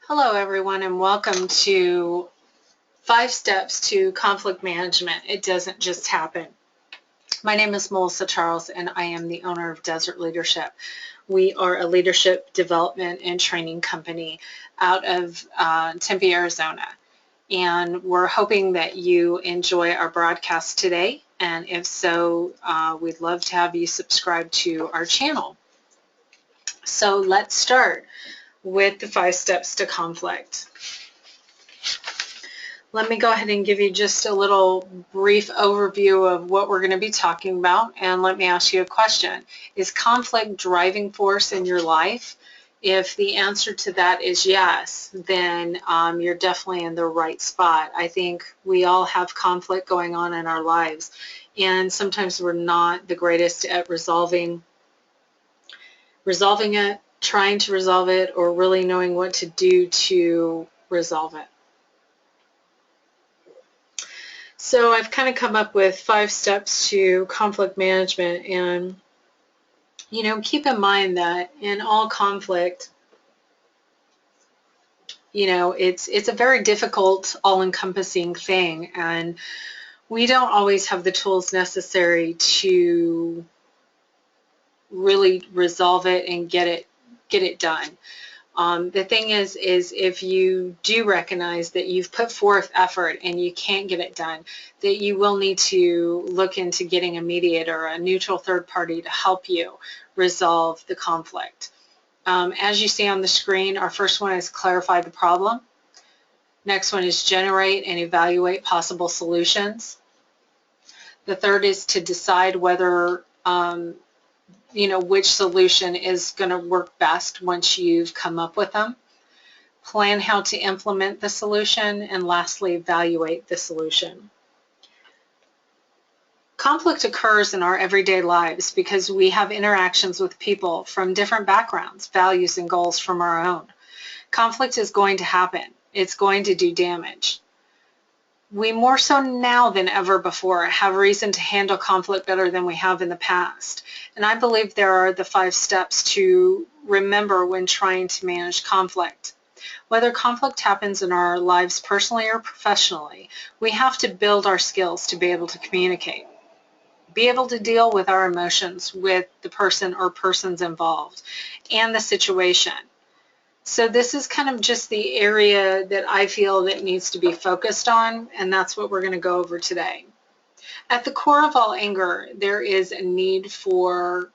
Hello everyone and welcome to 5 Steps to Conflict Management. It doesn't just happen. My name is Melissa Charles and I am the owner of Desert Leadership. We are a leadership development and training company out of Tempe, Arizona. And we're hoping that you enjoy our broadcast today. And if so, we'd love to have you subscribe to our channel. So let's start with the 5 steps to conflict. Let me go ahead and give you just a little brief overview of what we're going to be talking about, and let me ask you a question. Is conflict driving force in your life? If the answer to that is yes, then you're definitely in the right spot. I think we all have conflict going on in our lives, and sometimes we're not the greatest at resolving it, trying to resolve it, or really knowing what to do to resolve it. So I've kind of come up with 5 steps to conflict management, and keep in mind that in all conflict, it's a very difficult, all-encompassing thing, and we don't always have the tools necessary to really resolve it and get it done. The thing is if you do recognize that you've put forth effort and you can't get it done, that you will need to look into getting a mediator, a neutral third party, to help you resolve the conflict. As you see on the screen, our first one is clarify the problem. Next one is generate and evaluate possible solutions. The third is to decide whether which solution is going to work best once you've come up with them. Plan how to implement the solution, and lastly, evaluate the solution. Conflict occurs in our everyday lives because we have interactions with people from different backgrounds, values, and goals from our own. Conflict is going to happen. It's going to do damage. We more so now than ever before have reason to handle conflict better than we have in the past. And I believe there are the 5 steps to remember when trying to manage conflict. Whether conflict happens in our lives personally or professionally, we have to build our skills to be able to communicate, be able to deal with our emotions with the person or persons involved and the situation. So this is kind of just the area that I feel that needs to be focused on, and that's what we're going to go over today. At the core of all anger, there is a need for,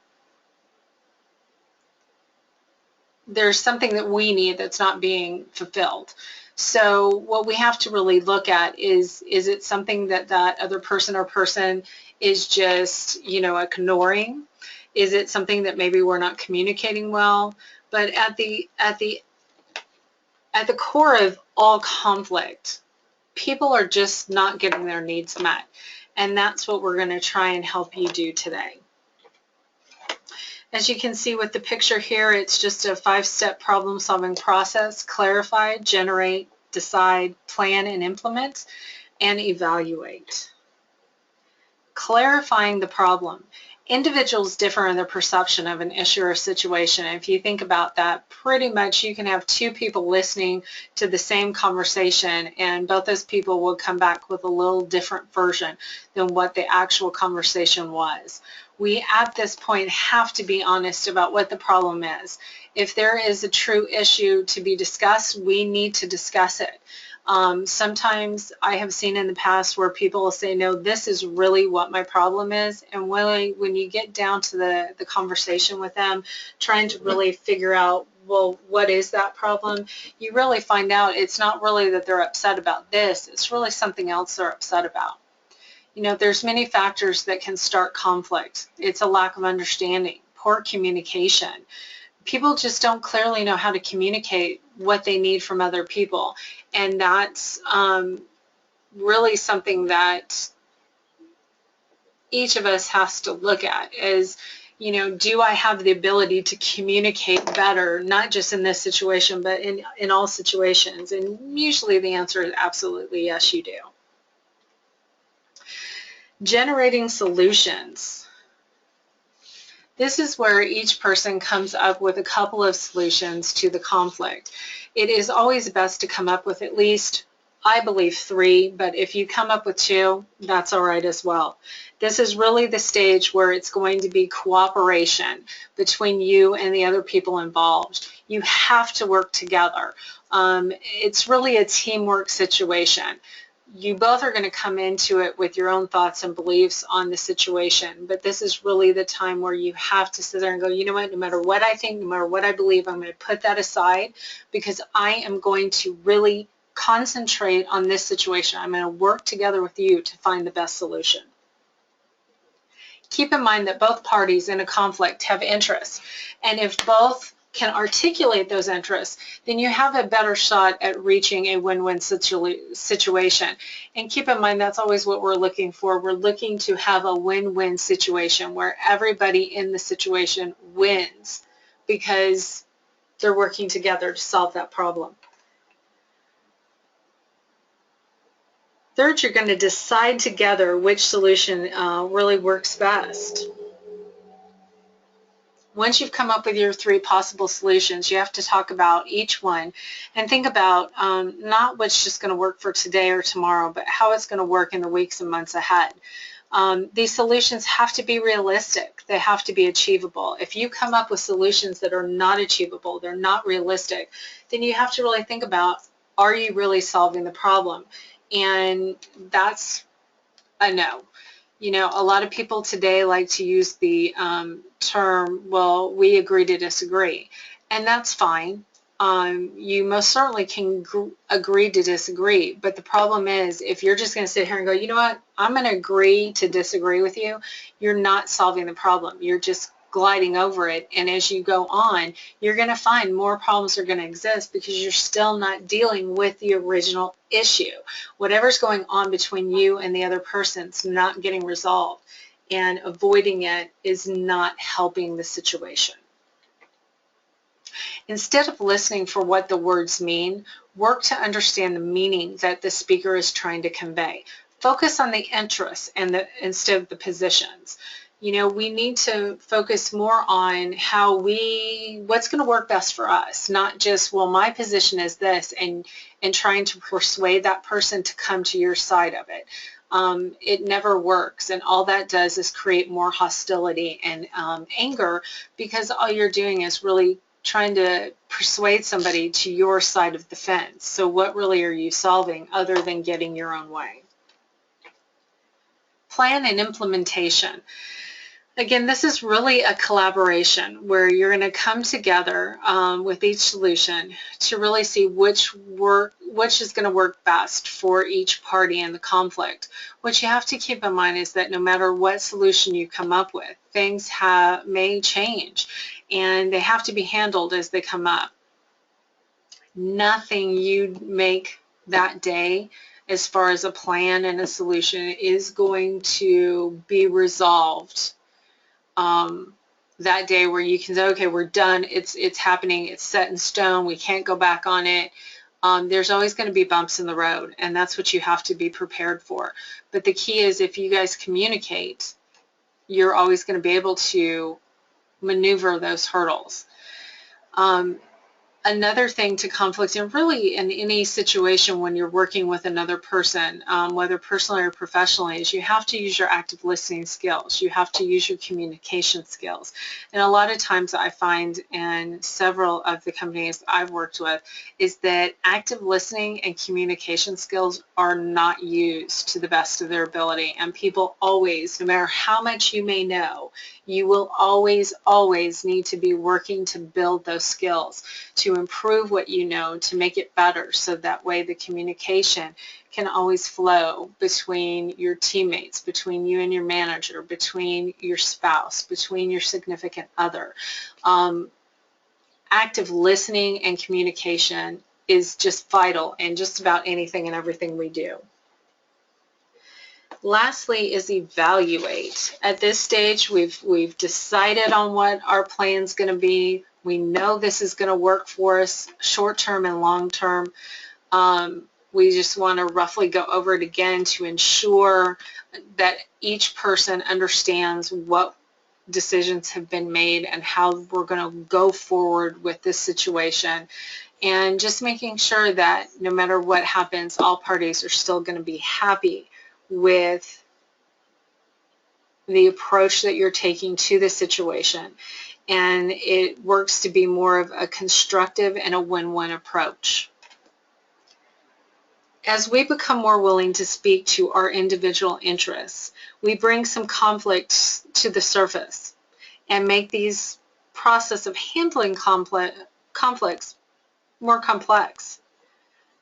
there's something that we need that's not being fulfilled. So what we have to really look at is it something that other person or person is just, ignoring? Is it something that maybe we're not communicating well? But at the core of all conflict, people are just not getting their needs met. And that's what we're going to try and help you do today. As you can see with the picture here, it's just a 5-step problem-solving process: clarify, generate, decide, plan and implement, and evaluate. Clarifying the problem. Individuals differ in their perception of an issue or situation. If you think about that, pretty much you can have 2 people listening to the same conversation, and both those people will come back with a little different version than what the actual conversation was. We, at this point, have to be honest about what the problem is. If there is a true issue to be discussed, we need to discuss it. Sometimes I have seen in the past where people will say, no, this is really what my problem is. And really, when you get down to the conversation with them, trying to really figure out, well, what is that problem? You really find out it's not really that they're upset about this. It's really something else they're upset about. There's many factors that can start conflict. It's a lack of understanding, poor communication. People just don't clearly know how to communicate what they need from other people. And that's really something that each of us has to look at is, do I have the ability to communicate better, not just in this situation, but in all situations? And usually the answer is absolutely yes, you do. Generating solutions. This is where each person comes up with a couple of solutions to the conflict. It is always best to come up with at least, I believe, 3, but if you come up with 2, that's all right as well. This is really the stage where it's going to be cooperation between you and the other people involved. You have to work together. It's really a teamwork situation. You both are going to come into it with your own thoughts and beliefs on the situation, but this is really the time where you have to sit there and go, you know what, no matter what I think, no matter what I believe, I'm going to put that aside because I am going to really concentrate on this situation. I'm going to work together with you to find the best solution. Keep in mind that both parties in a conflict have interests, and if both can articulate those interests, then you have a better shot at reaching a win-win situation. And keep in mind, that's always what we're looking for. We're looking to have a win-win situation where everybody in the situation wins because they're working together to solve that problem. Third, you're going to decide together which solution really works best. Once you've come up with your 3 possible solutions, you have to talk about each one and think about not what's just going to work for today or tomorrow, but how it's going to work in the weeks and months ahead. These solutions have to be realistic. They have to be achievable. If you come up with solutions that are not achievable, they're not realistic, then you have to really think about, are you really solving the problem? And that's a no. You know, a lot of people today like to use the term, well, we agree to disagree. And that's fine. You most certainly can agree to disagree. But the problem is, if you're just going to sit here and go, you know what, I'm going to agree to disagree with you, you're not solving the problem. You're just gliding over it, and as you go on, you're going to find more problems are going to exist because you're still not dealing with the original issue. Whatever's going on between you and the other person's not getting resolved, and avoiding it is not helping the situation. Instead of listening for what the words mean, work to understand the meaning that the speaker is trying to convey. Focus on the interests and instead of the positions. You know, we need to focus more on what's going to work best for us, not just, well, my position is this, and trying to persuade that person to come to your side of it. It never works, and all that does is create more hostility and anger, because all you're doing is really trying to persuade somebody to your side of the fence. So what really are you solving other than getting your own way? Plan and implementation. Again, this is really a collaboration where you're going to come together with each solution to really see which is going to work best for each party in the conflict. What you have to keep in mind is that no matter what solution you come up with, things may change, and they have to be handled as they come up. Nothing you make that day as far as a plan and a solution is going to be resolved that day where you can say, okay, we're done, it's happening, it's set in stone, we can't go back on it. There's always going to be bumps in the road, and that's what you have to be prepared for. But the key is, if you guys communicate, you're always going to be able to maneuver those hurdles. Another thing to conflict, and really in any situation when you're working with another person, whether personally or professionally, is you have to use your active listening skills. You have to use your communication skills. And a lot of times I find in several of the companies I've worked with is that active listening and communication skills are not used to the best of their ability. And people always, no matter how much you may know, you will always, always need to be working to build those skills, to improve what you know, to make it better, so that way the communication can always flow between your teammates, between you and your manager, between your spouse, between your significant other. Active listening and communication is just vital in just about anything and everything we do. Lastly is evaluate. At this stage, we've decided on what our plan's going to be. We know this is going to work for us short-term and long-term. We just want to roughly go over it again to ensure that each person understands what decisions have been made and how we're going to go forward with this situation. And just making sure that no matter what happens, all parties are still going to be happy with the approach that you're taking to the situation. And it works to be more of a constructive and a win-win approach. As we become more willing to speak to our individual interests, we bring some conflicts to the surface and make these process of handling conflicts more complex.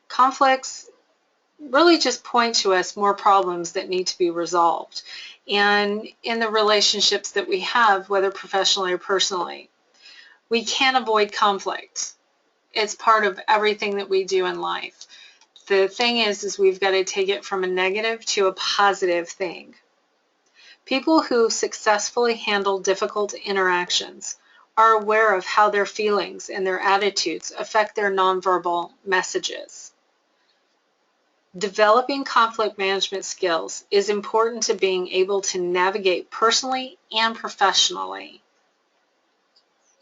Conflicts really just point to us more problems that need to be resolved. And in the relationships that we have, whether professionally or personally, we can't avoid conflict. It's part of everything that we do in life. The thing is we've got to take it from a negative to a positive thing. People who successfully handle difficult interactions are aware of how their feelings and their attitudes affect their nonverbal messages. Developing conflict management skills is important to being able to navigate personally and professionally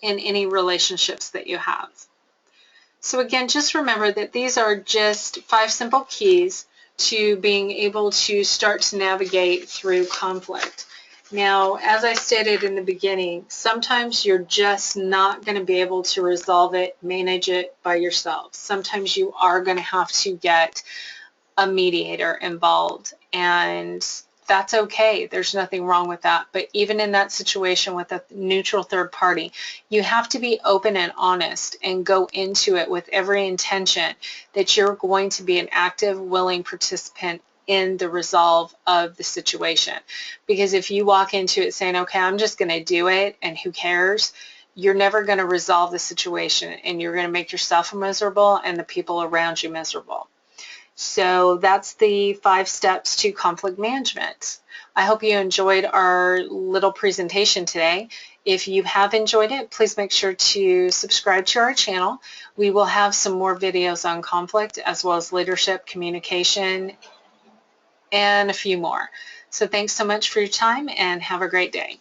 in any relationships that you have. So again, just remember that these are just 5 simple keys to being able to start to navigate through conflict. Now, as I stated in the beginning, sometimes you're just not going to be able to resolve it, manage it by yourself. Sometimes you are going to have to get a mediator involved, and that's okay. There's nothing wrong with that. But even in that situation with a neutral third party, you have to be open and honest and go into it with every intention that you're going to be an active, willing participant in the resolve of the situation. Because if you walk into it saying, okay, I'm just going to do it and who cares, you're never going to resolve the situation, and you're going to make yourself miserable and the people around you miserable. So that's the 5 steps to conflict management. I hope you enjoyed our little presentation today. If you have enjoyed it, please make sure to subscribe to our channel. We will have some more videos on conflict as well as leadership, communication, and a few more. So thanks so much for your time and have a great day.